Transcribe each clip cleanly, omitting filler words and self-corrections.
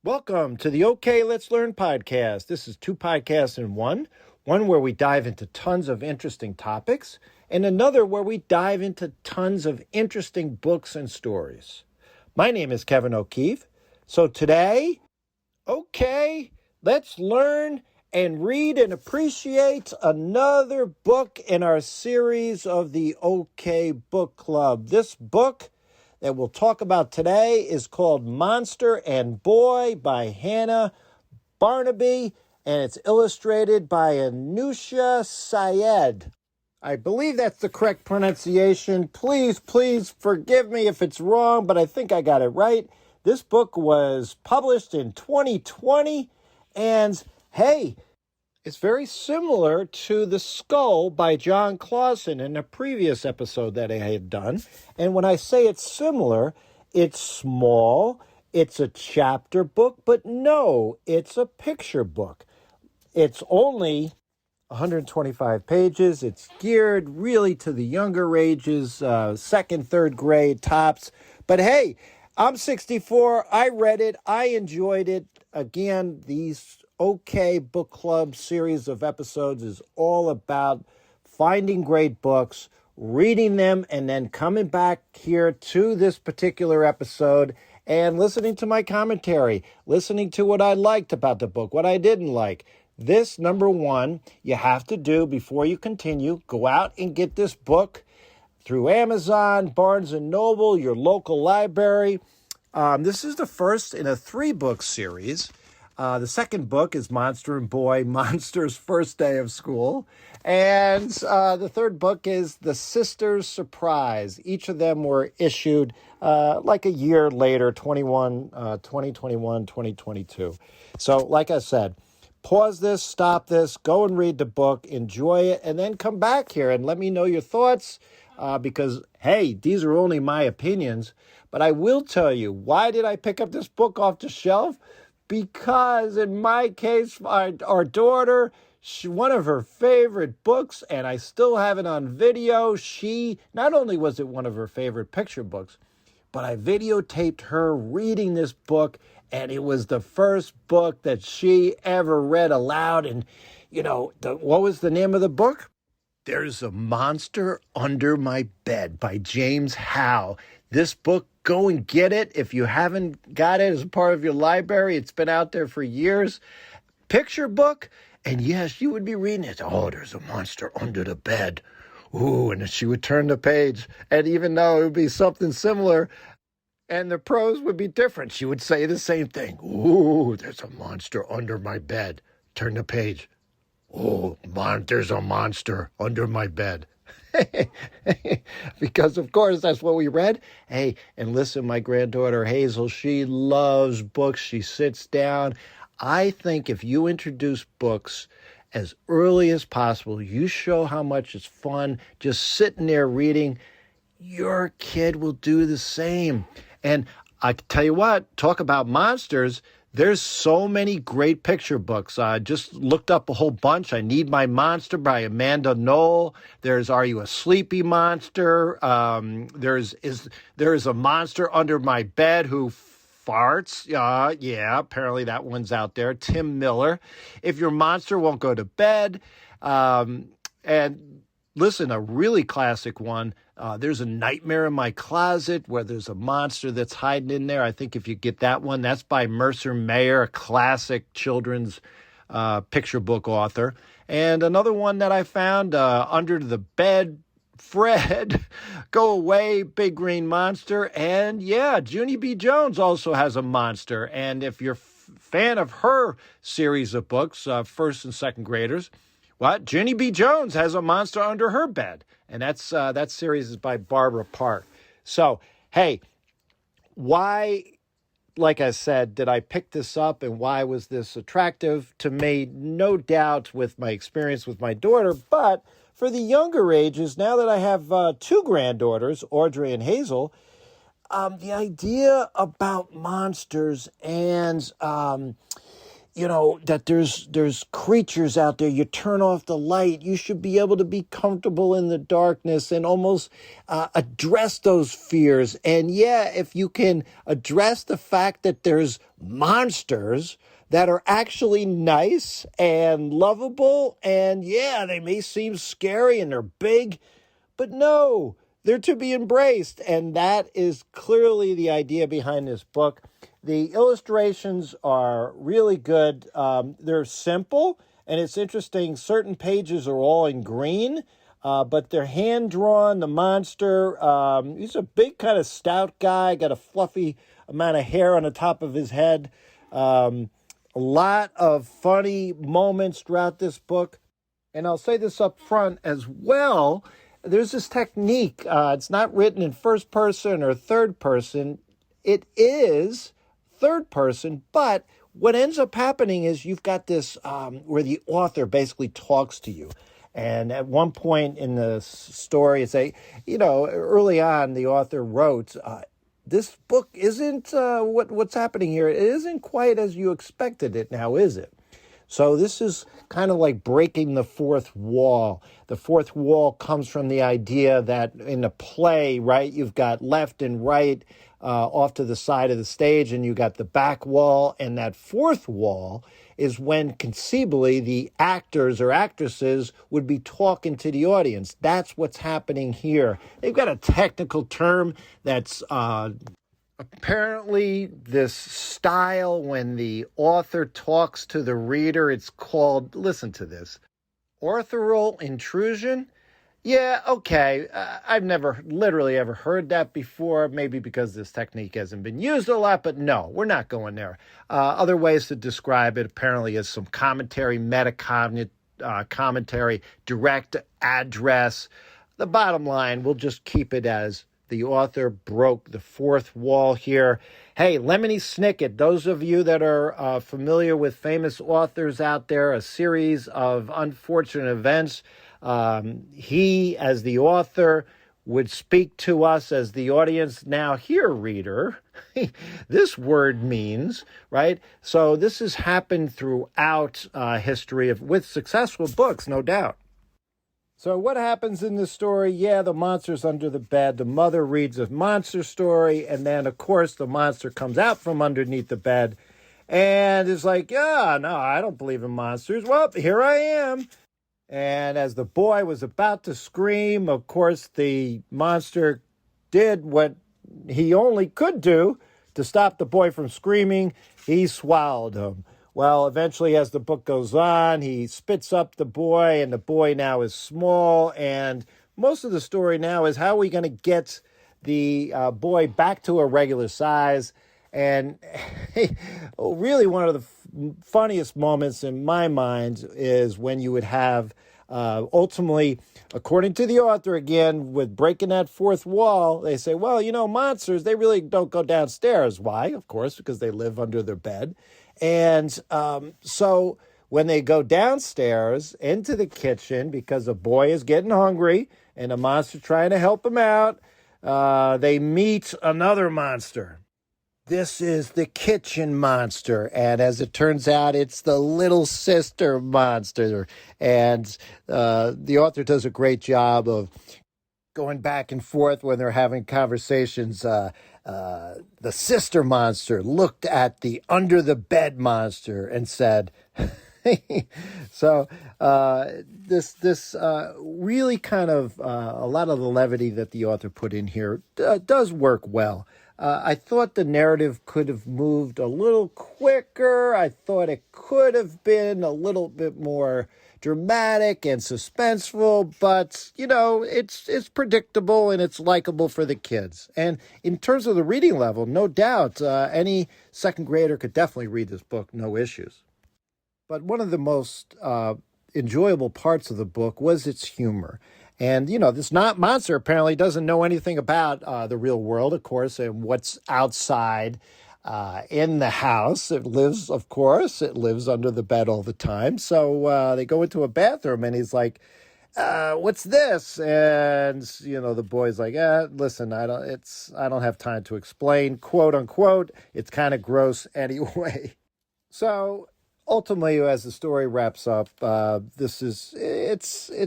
Welcome to the OK Let's Learn podcast. This is two podcasts in one where we dive into tons of interesting topics, and another where we dive into tons of interesting books and stories. My name is Kevin O'Keefe. So today, let's learn and read and appreciate another book in our series of the OK Book Club. This book that we'll talk about today is called Monster and Boy by Hannah Barnaby, and it's illustrated by Anusha Syed. I believe that's the correct pronunciation. Please forgive me if it's wrong, but I think I got it right. This book was published in 2020, and hey, it's very similar to The Skull by John Clausen in a previous episode that I had done. And when I say it's similar, it's small, it's a chapter book, but no, it's a picture book. It's only 125 pages. It's geared really to the younger ages, second, third grade tops. But hey, I'm 64. I read it. I enjoyed it. Again, these OK Book Club series of episodes is all about finding great books, reading them, and then coming back here to this particular episode and listening to my commentary, listening to what I liked about the book, what I didn't like. This, number one, you have to do before you continue. Go out and get this book through Amazon, Barnes & Noble, your local library. This is the first in a 3-book series. The second book is Monster and Boy, Monster's First Day of School. And the third book is The Sisters' Surprise. Each of them were issued like a year later, 2021, 2022. So like I said, pause this, stop this, go and read the book, enjoy it, and then come back here and let me know your thoughts because, hey, these are only my opinions. But I will tell you, why did I pick up this book off the shelf? Because in my case, our daughter, one of her favorite books, and I still have it on video, not only was it one of her favorite picture books, but I videotaped her reading this book, and it was the first book that she ever read aloud. And, what was the name of the book? There's a Monster Under My Bed by James Howe. This book, go and get it. If you haven't got it as a part of your library, it's been out there for years. Picture book, and yes, you would be reading it. Oh, there's a monster under the bed. Ooh, and she would turn the page, and even though it would be something similar, and the prose would be different, she would say the same thing. Ooh, there's a monster under my bed. Turn the page. Oh, there's a monster under my bed. Because, of course, that's what we read. Hey, and listen, my granddaughter Hazel, she loves books. She sits down. I think if you introduce books as early as possible, you show how much it's fun just sitting there reading, your kid will do the same. And I tell you what, talk about monsters. There's so many great picture books. I just looked up a whole bunch. I Need My Monster by Amanda Knoll. There's Are You a Sleepy Monster? There is a monster under my bed who farts. Yeah, apparently that one's out there. Tim Miller. If Your Monster Won't Go to Bed. And listen, a really classic one. There's a Nightmare in My Closet where there's a monster that's hiding in there. I think if you get that one, that's by Mercer Mayer, a classic children's picture book author. And another one that I found, Under the Bed, Fred, Go Away, Big Green Monster. And yeah, Junie B. Jones also has a monster. And if you're a fan of her series of books, first and second graders, Junie B. Jones has a monster under her bed. And that series is by Barbara Park. So, hey, why, like I said, did I pick this up and why was this attractive to me? No doubt with my experience with my daughter, but for the younger ages, now that I have 2 granddaughters, Audrey and Hazel, the idea about monsters and that there's creatures out there. You turn off the light. You should be able to be comfortable in the darkness and almost address those fears. And yeah, if you can address the fact that there's monsters that are actually nice and lovable, and yeah, they may seem scary and they're big, but no, they're to be embraced. And that is clearly the idea behind this book. The illustrations are really good. They're simple, and it's interesting. Certain pages are all in green, but they're hand-drawn. The monster, he's a big kind of stout guy, got a fluffy amount of hair on the top of his head. A lot of funny moments throughout this book. And I'll say this up front as well. There's this technique. It's not written in first person or third person. It is third person, but what ends up happening is you've got this where the author basically talks to you. And at one point in the story, it's early on, the author wrote, this book isn't what's happening here. It isn't quite as you expected it now, is it? So this is kind of like breaking the fourth wall. The fourth wall comes from the idea that in a play, right, you've got left and right off to the side of the stage, and you got the back wall. And that fourth wall is when conceivably the actors or actresses would be talking to the audience. That's what's happening here. They've got a technical term that's apparently this style when the author talks to the reader. It's called, listen to this, authorial intrusion. Yeah, okay. I've never literally ever heard that before, maybe because this technique hasn't been used a lot, but no, we're not going there. Other ways to describe it apparently is some commentary, commentary, direct address. The bottom line, we'll just keep it as the author broke the fourth wall here. Hey, Lemony Snicket, those of you that are familiar with famous authors out there, a series of unfortunate events. He, as the author, would speak to us as the audience. Now, here, reader, this word means, right? So this has happened throughout history with successful books, no doubt. So what happens in this story? Yeah, the monster's under the bed. The mother reads a monster story, and then, of course, the monster comes out from underneath the bed and is like, yeah, no, I don't believe in monsters. Well, here I am. And as the boy was about to scream, of course, the monster did what he only could do to stop the boy from screaming. He swallowed him. Well, eventually, as the book goes on, he spits up the boy, and the boy now is small. And most of the story now is how are we going to get the boy back to a regular size? And really one of the funniest moments in my mind is when you would have ultimately, according to the author again, with breaking that fourth wall, they say, well, monsters, they really don't go downstairs. Why? Of course, because they live under their bed. And so when they go downstairs into the kitchen because the boy is getting hungry and the monster trying to help him out, they meet another monster. This is the kitchen monster, and as it turns out, it's the little sister monster. And the author does a great job of going back and forth when they're having conversations. The sister monster looked at the under the bed monster and said, so this really kind of a lot of the levity that the author put in here does work well. I thought the narrative could have moved a little quicker. I thought it could have been a little bit more dramatic and suspenseful, but, it's predictable and it's likable for the kids. And in terms of the reading level, no doubt, any second grader could definitely read this book, no issues. But one of the most enjoyable parts of the book was its humor. And, this monster apparently doesn't know anything about the real world, of course, and what's outside in the house. It lives under the bed all the time. So they go into a bathroom and he's like, what's this? And, the boy's like, listen, I don't have time to explain, quote unquote. It's kind of gross anyway. So ultimately, as the story wraps up, it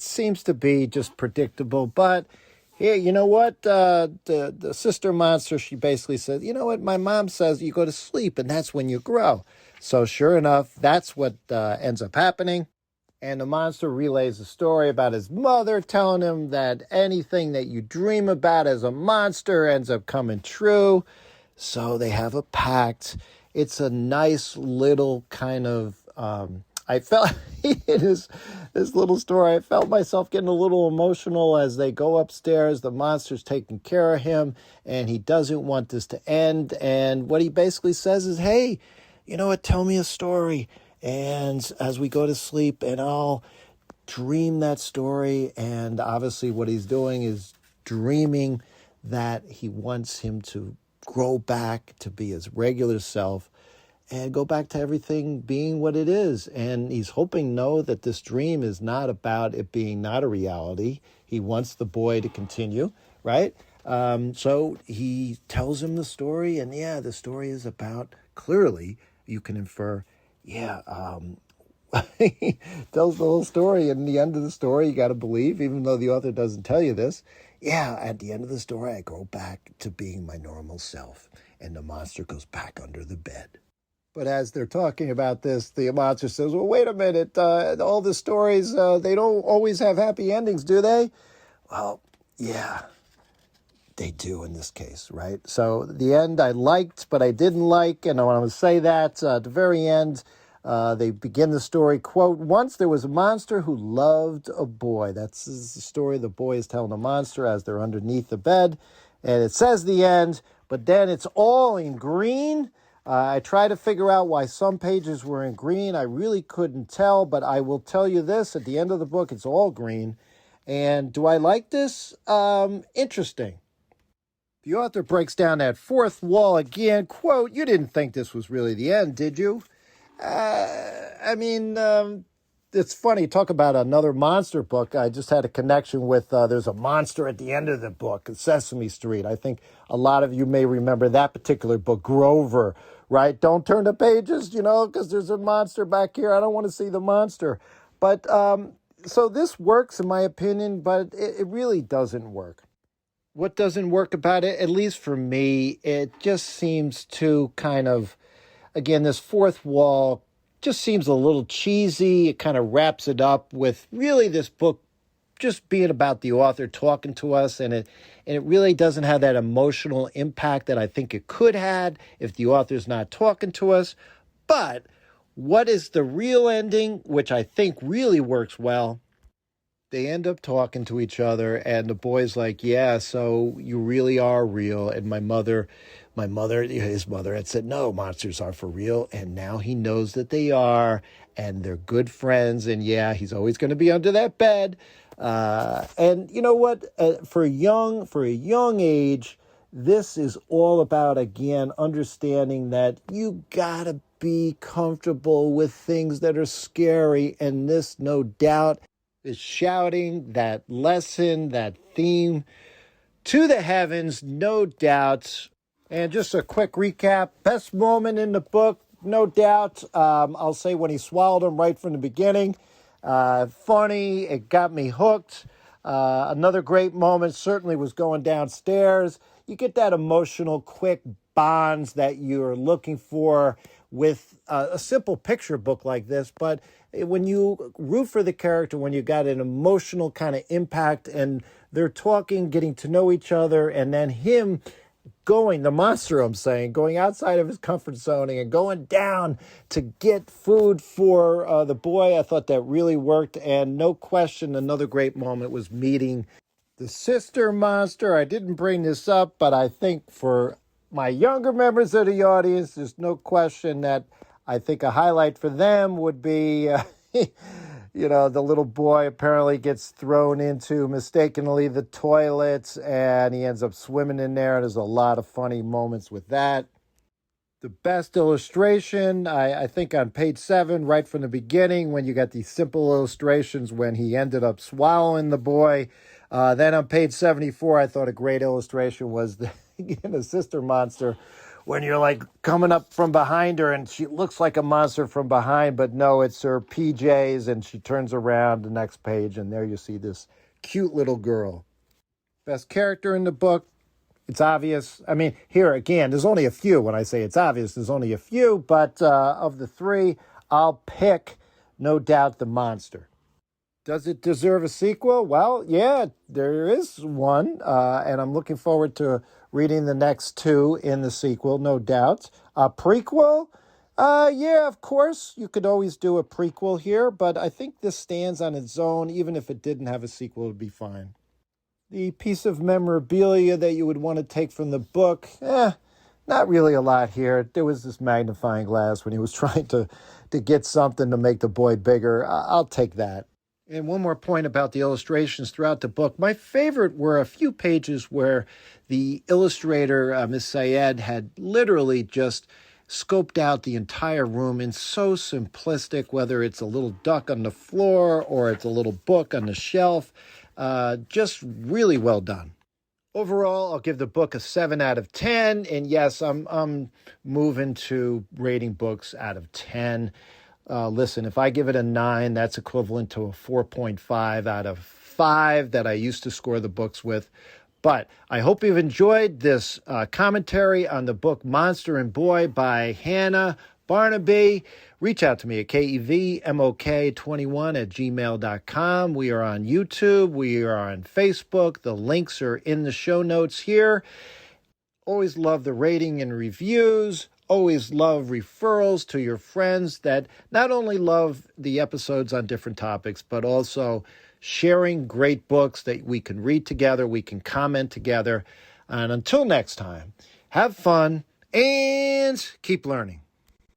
seems to be just predictable. But here, you know what? The sister monster, she basically says, you know what? My mom says you go to sleep, and that's when you grow. So sure enough, that's what ends up happening. And the monster relays a story about his mother telling him that anything that you dream about as a monster ends up coming true. So they have a pact. It's a nice little kind of, I felt in this little story, I felt myself getting a little emotional as they go upstairs. The monster's taking care of him, and he doesn't want this to end. And what he basically says is, hey, you know what, tell me a story. And as we go to sleep, and I'll dream that story. And obviously what he's doing is dreaming that he wants him to grow back to be his regular self and go back to everything being what it is. And he's hoping, that this dream is not about it being not a reality. He wants the boy to continue, right? So he tells him the story, and the story is about, clearly, you can infer, he tells the whole story, and the end of the story, you got to believe, even though the author doesn't tell you this, at the end of the story, I go back to being my normal self, and the monster goes back under the bed. But as they're talking about this, the monster says, well, wait a minute, all the stories, they don't always have happy endings, do they? Well, yeah, they do in this case, right? So the end I liked, but I didn't like, and I want to say that at the very end, they begin the story, quote, once there was a monster who loved a boy. That's the story the boy is telling the monster as they're underneath the bed. And it says the end, but then it's all in green. I tried to figure out why some pages were in green. I really couldn't tell, but I will tell you this. At the end of the book, it's all green. And do I like this? Interesting. The author breaks down that fourth wall again. Quote, you didn't think this was really the end, did you? It's funny. Talk about another monster book. I just had a connection with, there's a monster at the end of the book, Sesame Street. I think a lot of you may remember that particular book, Grover, right? Don't turn the pages, because there's a monster back here. I don't want to see the monster. But so this works, in my opinion, but it really doesn't work. What doesn't work about it, at least for me, it just seems to kind of, again, this fourth wall just seems a little cheesy. It kind of wraps it up with really this book just being about the author talking to us, and it really doesn't have that emotional impact that I think it could have if the author's not talking to us. But what is the real ending, which I think really works well? They end up talking to each other, and the boy's like, yeah, so you really are real. And his mother had said, no, monsters are for real. And now he knows that they are, and they're good friends. And he's always going to be under that bed. And you know what? For a young age, this is all about, again, understanding that you gotta be comfortable with things that are scary. And this, no doubt, is shouting that lesson, that theme to the heavens, no doubt. And just a quick recap, best moment in the book, no doubt. I'll say when he swallowed him right from the beginning. Funny, it got me hooked. Another great moment certainly was going downstairs. You get that emotional, quick bonds that you're looking for with a simple picture book like this. But when you root for the character, when you got an emotional kind of impact and they're talking, getting to know each other, and then him the monster, going outside of his comfort zone and going down to get food for the boy, I thought that really worked. And no question, another great moment was meeting the sister monster. I didn't bring this up, but I think for my younger members of the audience, there's no question that I think a highlight for them would be, the little boy apparently gets thrown into mistakenly the toilets, and he ends up swimming in there. There's a lot of funny moments with that. The best illustration, I think on page 7, right from the beginning, when you got these simple illustrations when he ended up swallowing the boy. Then on page 74, I thought a great illustration was the sister monster when you're like coming up from behind her and she looks like a monster from behind, but no, it's her PJs, and she turns around the next page and there you see this cute little girl. Best character in the book, it's obvious. I mean, here again, there's only a few. When I say it's obvious, there's only a few, but of the three, I'll pick, no doubt, the monster. Does it deserve a sequel? Well, yeah, there is one, and I'm looking forward to reading the next two in the sequel, no doubt. A prequel? Yeah, of course, you could always do a prequel here, but I think this stands on its own. Even if it didn't have a sequel, it would be fine. The piece of memorabilia that you would want to take from the book, not really a lot here. There was this magnifying glass when he was trying to get something to make the boy bigger. I'll take that. And one more point about the illustrations throughout the book. My favorite were a few pages where the illustrator, Miss Syed, had literally just scoped out the entire room in so simplistic, whether it's a little duck on the floor or it's a little book on the shelf. Just really well done. Overall, I'll give the book a 7 out of 10. And yes, I'm moving to rating books out of 10. Listen, if I give it a 9, that's equivalent to a 4.5 out of 5 that I used to score the books with. But I hope you've enjoyed this commentary on the book Monster and Boy by Hannah Barnaby. Reach out to me at kevmok21@gmail.com. We are on YouTube. We are on Facebook. The links are in the show notes here. Always love the rating and reviews. Always love referrals to your friends that not only love the episodes on different topics, but also sharing great books that we can read together, we can comment together. And until next time, have fun and keep learning.